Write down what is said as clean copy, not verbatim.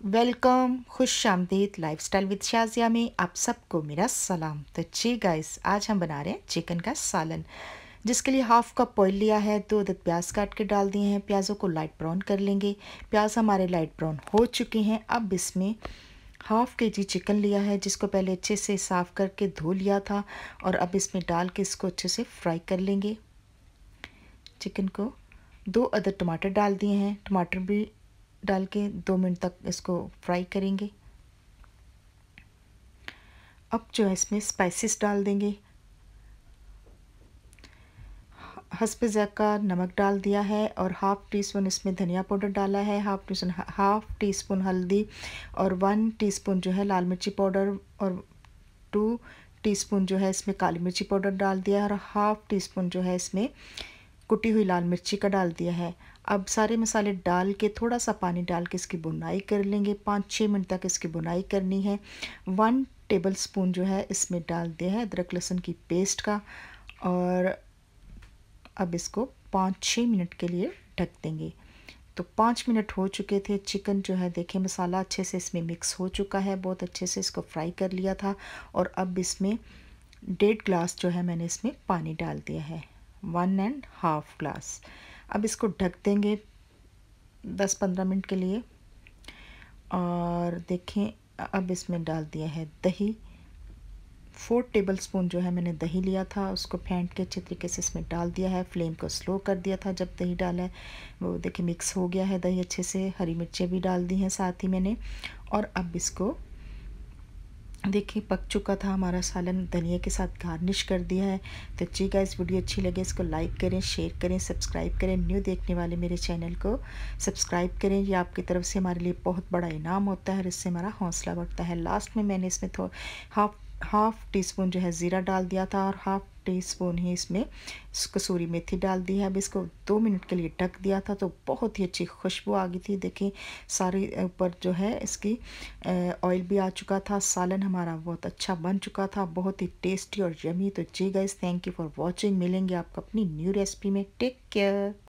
Welcome, खुश आमदीद lifestyle with Shazia में आप सबको मेरा सलाम। तो जी गाइस, आज हम बना रहे हैं चिकन का सालन, जिसके लिए हाफ़ कप ऑयल लिया है, 2 अदद प्याज काट के डाल दिए हैं। प्याज़ों को लाइट ब्राउन कर लेंगे। प्याज हमारे लाइट ब्राउन हो चुके हैं। अब इसमें हाफ़ केजी चिकन लिया है, जिसको पहले अच्छे से साफ़ करके धो लिया था, और अब इसमें डाल के इसको अच्छे से फ्राई कर लेंगे। चिकन को 2 अदद टमाटर डाल दिए हैं, टमाटर भी डाल के 2 मिनट तक इसको फ्राई करेंगे। अब जो है इसमें स्पाइसेस डाल देंगे। हस्ब ज़ायक़ा नमक डाल दिया है, और हाफ़ टी स्पून इसमें धनिया पाउडर डाला है, हाफ़ टी स्पून हल्दी, और 1 टीस्पून जो है लाल मिर्ची पाउडर, और 2 टीस्पून जो है इसमें काली मिर्ची पाउडर डाल दिया है, और हाफ़ टी स्पून जो है इसमें कुटी हुई लाल मिर्ची का डाल दिया है। अब सारे मसाले डाल के थोड़ा सा पानी डाल के इसकी बुनाई कर लेंगे। 5-6 मिनट तक इसकी बुनाई करनी है। 1 टेबल स्पून जो है इसमें डाल दिया है अदरक लहसुन की पेस्ट का, और अब इसको 5-6 मिनट के लिए ढक देंगे। तो 5 मिनट हो चुके थे। चिकन जो है देखिए मसाला अच्छे से इसमें मिक्स हो चुका है, बहुत अच्छे से इसको फ्राई कर लिया था। और अब इसमें 1.5 ग्लास जो है मैंने इसमें पानी डाल दिया है, 1.5 ग्लास। अब इसको ढक देंगे 10-15 मिनट के लिए। और देखें अब इसमें डाल दिया है दही। 4 टेबल स्पून जो है मैंने दही लिया था, उसको फेंट के अच्छे तरीके से इसमें डाल दिया है। फ्लेम को स्लो कर दिया था जब दही डाला है। वो देखिए मिक्स हो गया है दही अच्छे से। हरी मिर्चें भी डाल दी हैं साथ ही मैंने। और अब इसको देखिए पक चुका था हमारा सालन, धनिया के साथ गार्निश कर दिया है। तो जी गाइस, वीडियो अच्छी लगे इसको लाइक करें, शेयर करें, सब्सक्राइब करें। न्यू देखने वाले मेरे चैनल को सब्सक्राइब करें, ये आपकी तरफ से हमारे लिए बहुत बड़ा इनाम होता है, और इससे हमारा हौसला बढ़ता है। लास्ट में मैंने इसमें हाफ़ टी स्पून जो है ज़ीरा डाल दिया था, और हाफ़ टी स्पून ही इसमें कसूरी मेथी डाल दी है। अब इसको 2 मिनट के लिए ढक दिया था, तो बहुत ही अच्छी खुशबू आ गई थी। देखिए सारी ऊपर जो है इसकी ऑयल भी आ चुका था। सालन हमारा बहुत अच्छा बन चुका था, बहुत ही टेस्टी और यमी। तो जी guys, thank you for watching. मिलेंगे आपको अपनी न्यू रेसिपी में। Take care.